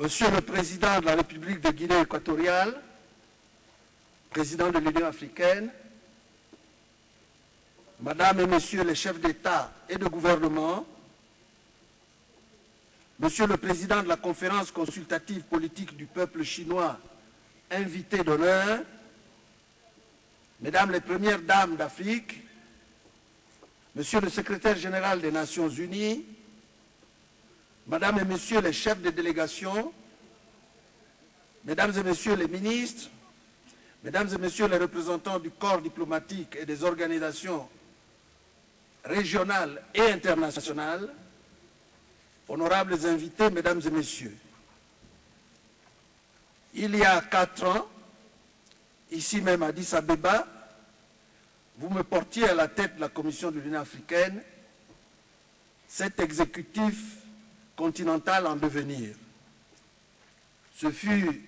Monsieur le Président de la République de Guinée équatoriale, Président de l'Union africaine, Madame et Messieurs les chefs d'État et de gouvernement, Monsieur le Président de la Conférence consultative politique du peuple chinois, invité d'honneur, Mesdames les Premières Dames d'Afrique, Monsieur le Secrétaire général des Nations Unies, Mesdames et Messieurs les chefs de délégation, Mesdames et Messieurs les ministres, Mesdames et Messieurs les représentants du corps diplomatique et des organisations régionales et internationales, honorables invités, Mesdames et Messieurs, il y a 4 ans, ici même à Addis Abeba, vous me portiez à la tête de la Commission de l'Union africaine, cet exécutif continental en devenir. Ce fut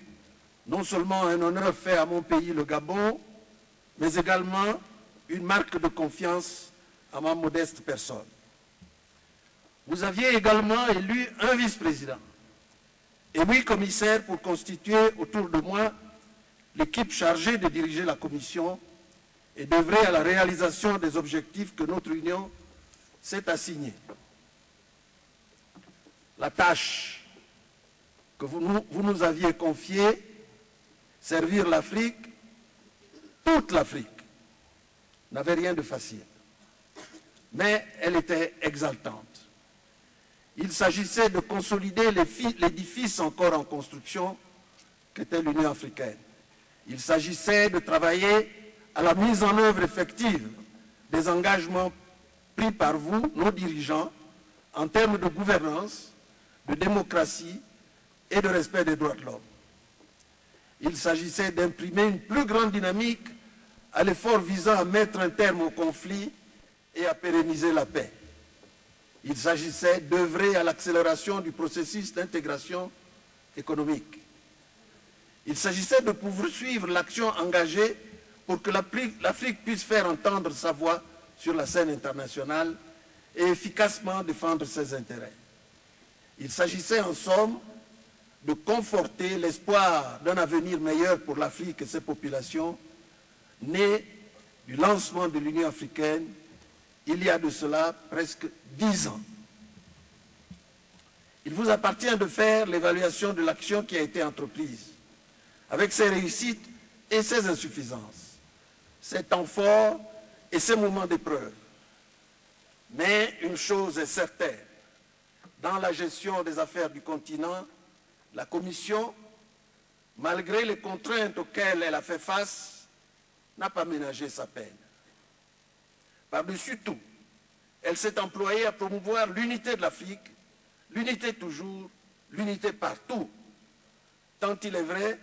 non seulement un honneur fait à mon pays, le Gabon, mais également une marque de confiance à ma modeste personne. Vous aviez également élu un vice-président et 8 commissaires pour constituer autour de moi l'équipe chargée de diriger la Commission et d'œuvrer à la réalisation des objectifs que notre Union s'est assignée. La tâche que vous nous aviez confiée, servir l'Afrique, toute l'Afrique, n'avait rien de facile. Mais elle était exaltante. Il s'agissait de consolider l'édifice encore en construction qu'était l'Union africaine. Il s'agissait de travailler à la mise en œuvre effective des engagements pris par vous, nos dirigeants, en termes de gouvernance, de démocratie et de respect des droits de l'homme. Il s'agissait d'imprimer une plus grande dynamique à l'effort visant à mettre un terme au conflit et à pérenniser la paix. Il s'agissait d'œuvrer à l'accélération du processus d'intégration économique. Il s'agissait de poursuivre l'action engagée pour que l'Afrique puisse faire entendre sa voix sur la scène internationale et efficacement défendre ses intérêts. Il s'agissait en somme de conforter l'espoir d'un avenir meilleur pour l'Afrique et ses populations, né du lancement de l'Union africaine il y a de cela presque 10 ans. Il vous appartient de faire l'évaluation de l'action qui a été entreprise, avec ses réussites et ses insuffisances, ses temps forts et ses moments d'épreuve. Mais une chose est certaine, dans la gestion des affaires du continent, la Commission, malgré les contraintes auxquelles elle a fait face, n'a pas ménagé sa peine. Par-dessus tout, elle s'est employée à promouvoir l'unité de l'Afrique, l'unité toujours, l'unité partout, tant il est vrai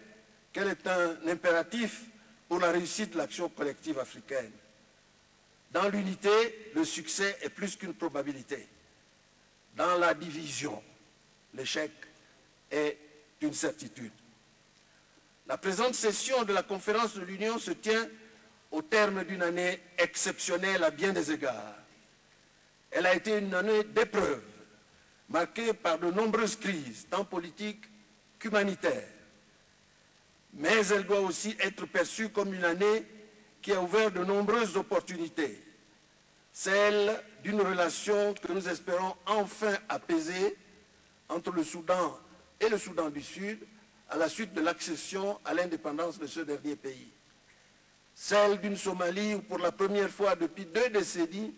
qu'elle est un impératif pour la réussite de l'action collective africaine. Dans l'unité, le succès est plus qu'une probabilité. Dans la division, l'échec est une certitude. La présente session de la conférence de l'Union se tient au terme d'une année exceptionnelle à bien des égards. Elle a été une année d'épreuves, marquée par de nombreuses crises, tant politiques qu'humanitaires. Mais elle doit aussi être perçue comme une année qui a ouvert de nombreuses opportunités. Celle d'une relation que nous espérons enfin apaiser entre le Soudan et le Soudan du Sud à la suite de l'accession à l'indépendance de ce dernier pays. Celle d'une Somalie où pour la première fois depuis 2 décennies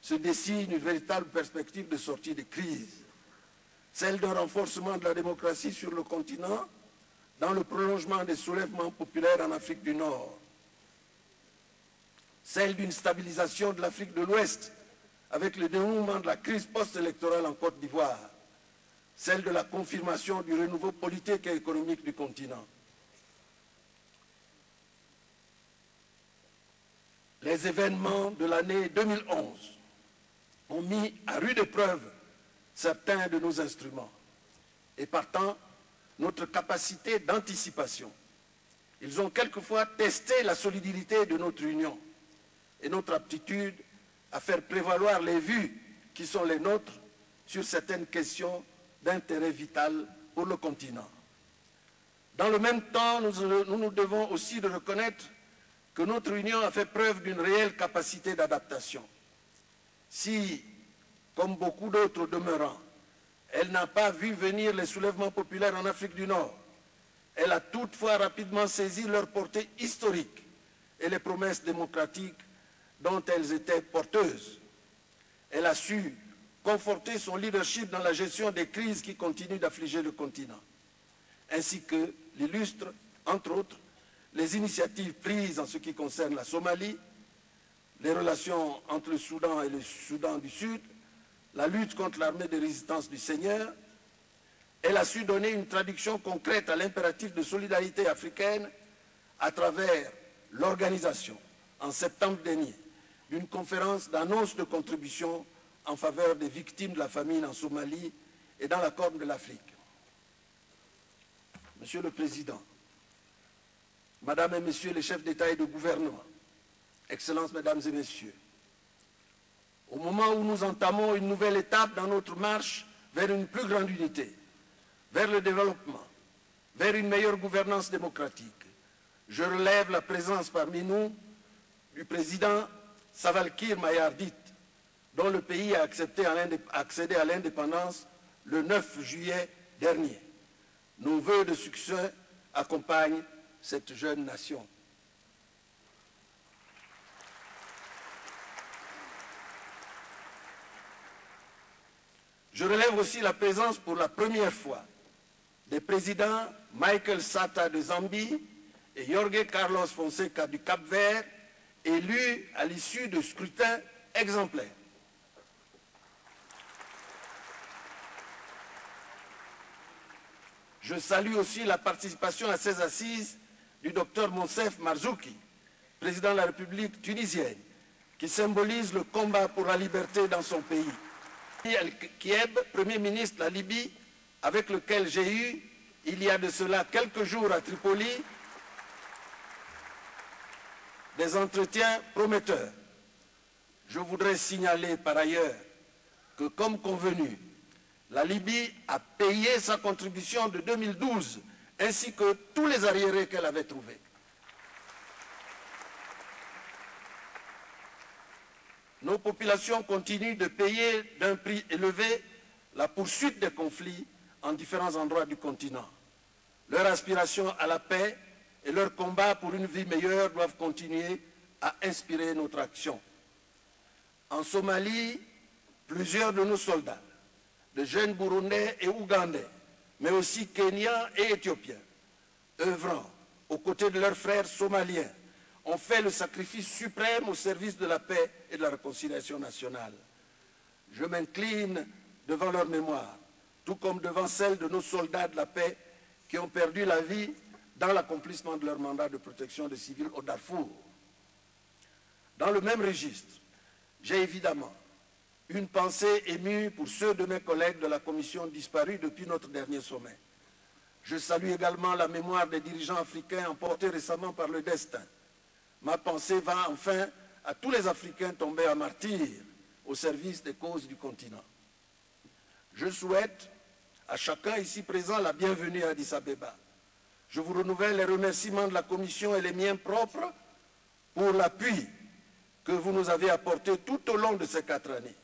se dessine une véritable perspective de sortie de crise. Celle d'un renforcement de la démocratie sur le continent dans le prolongement des soulèvements populaires en Afrique du Nord. Celle d'une stabilisation de l'Afrique de l'Ouest avec le dénouement de la crise post-électorale en Côte d'Ivoire. Celle de la confirmation du renouveau politique et économique du continent. Les événements de l'année 2011 ont mis à rude épreuve certains de nos instruments et partant notre capacité d'anticipation. Ils ont quelquefois testé la solidité de notre union et notre aptitude à faire prévaloir les vues qui sont les nôtres sur certaines questions d'intérêt vital pour le continent. Dans le même temps, nous devons aussi de reconnaître que notre Union a fait preuve d'une réelle capacité d'adaptation. Si, comme beaucoup d'autres demeurants, elle n'a pas vu venir les soulèvements populaires en Afrique du Nord, elle a toutefois rapidement saisi leur portée historique et les promesses démocratiques dont elles étaient porteuses. Elle a su conforter son leadership dans la gestion des crises qui continuent d'affliger le continent, ainsi que l'illustrent, entre autres, les initiatives prises en ce qui concerne la Somalie, les relations entre le Soudan et le Soudan du Sud, la lutte contre l'armée de résistance du Seigneur. Elle a su donner une traduction concrète à l'impératif de solidarité africaine à travers l'organisation, en septembre dernier, d'une conférence d'annonce de contribution en faveur des victimes de la famine en Somalie et dans la Corne de l'Afrique. Monsieur le Président, Madame et Messieurs les chefs d'État et de gouvernement, Excellences, Mesdames et Messieurs, au moment où nous entamons une nouvelle étape dans notre marche vers une plus grande unité, vers le développement, vers une meilleure gouvernance démocratique, je relève la présence parmi nous du président Salva-Kiir Mayardit, dont le pays a accédé à l'indépendance le 9 juillet dernier. Nos vœux de succès accompagnent cette jeune nation. Je relève aussi la présence pour la première fois des présidents Michael Sata de Zambie et Jorge Carlos Fonseca du Cap-Vert, élus à l'issue de scrutins exemplaires. Je salue aussi la participation à ces assises du docteur Monsef Marzouki, président de la République tunisienne, qui symbolise le combat pour la liberté dans son pays. El-Kieb, Premier ministre de la Libye, avec lequel j'ai eu, il y a de cela quelques jours à Tripoli, des entretiens prometteurs. Je voudrais signaler par ailleurs que, comme convenu, la Libye a payé sa contribution de 2012, ainsi que tous les arriérés qu'elle avait trouvés. Nos populations continuent de payer d'un prix élevé la poursuite des conflits en différents endroits du continent. Leur aspiration à la paix et leur combat pour une vie meilleure doivent continuer à inspirer notre action. En Somalie, plusieurs de nos soldats, de jeunes Burundais et Ougandais, mais aussi Kenyans et Éthiopiens, œuvrant aux côtés de leurs frères somaliens, ont fait le sacrifice suprême au service de la paix et de la réconciliation nationale. Je m'incline devant leur mémoire, tout comme devant celle de nos soldats de la paix qui ont perdu la vie dans l'accomplissement de leur mandat de protection des civils au Darfour. Dans le même registre, j'ai évidemment une pensée émue pour ceux de mes collègues de la Commission disparus depuis notre dernier sommet. Je salue également la mémoire des dirigeants africains emportés récemment par le destin. Ma pensée va enfin à tous les Africains tombés en martyrs au service des causes du continent. Je souhaite à chacun ici présent la bienvenue à Addis Abeba. Je vous renouvelle les remerciements de la Commission et les miens propres pour l'appui que vous nous avez apporté tout au long de ces 4 années,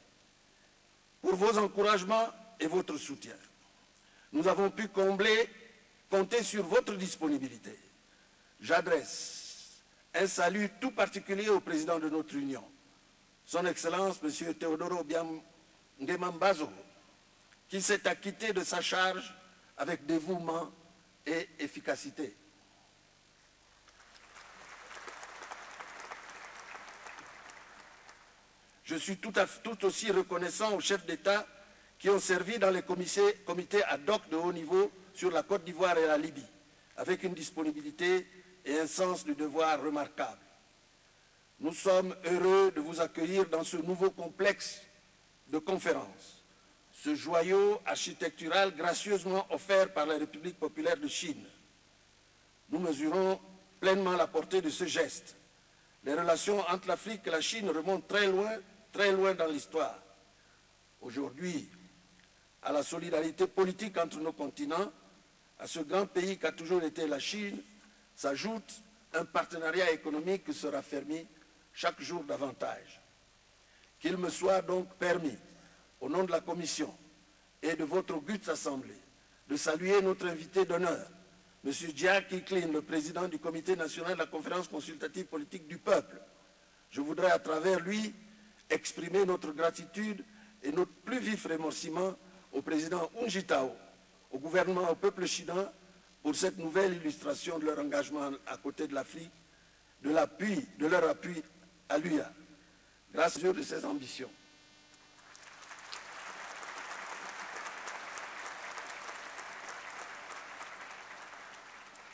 pour vos encouragements et votre soutien. Nous avons pu compter sur votre disponibilité. J'adresse un salut tout particulier au président de notre Union, son Excellence M. Teodoro Obiang Nguema Mbazo, qui s'est acquitté de sa charge avec dévouement et efficacité. Je suis tout aussi reconnaissant aux chefs d'État qui ont servi dans les comités ad hoc de haut niveau sur la Côte d'Ivoire et la Libye, avec une disponibilité et un sens du devoir remarquable. Nous sommes heureux de vous accueillir dans ce nouveau complexe de conférences, ce joyau architectural gracieusement offert par la République populaire de Chine. Nous mesurons pleinement la portée de ce geste. Les relations entre l'Afrique et la Chine remontent très loin dans l'histoire. Aujourd'hui, à la solidarité politique entre nos continents À ce grand pays qu'a toujours été la Chine s'ajoute un partenariat économique qui se raffermit chaque jour davantage. Qu'il me soit donc permis, au nom de la Commission et de votre auguste Assemblée, de saluer notre invité d'honneur, M. Jack Icklin, le président du Comité national de la Conférence consultative politique du peuple. Je voudrais à travers lui exprimer notre gratitude et notre plus vif remerciement au président Hu Jintao, au gouvernement, au peuple chinois, pour cette nouvelle illustration de leur engagement à côté de l'Afrique, de leur appui à l'UA. Grâce à Dieu de ses ambitions,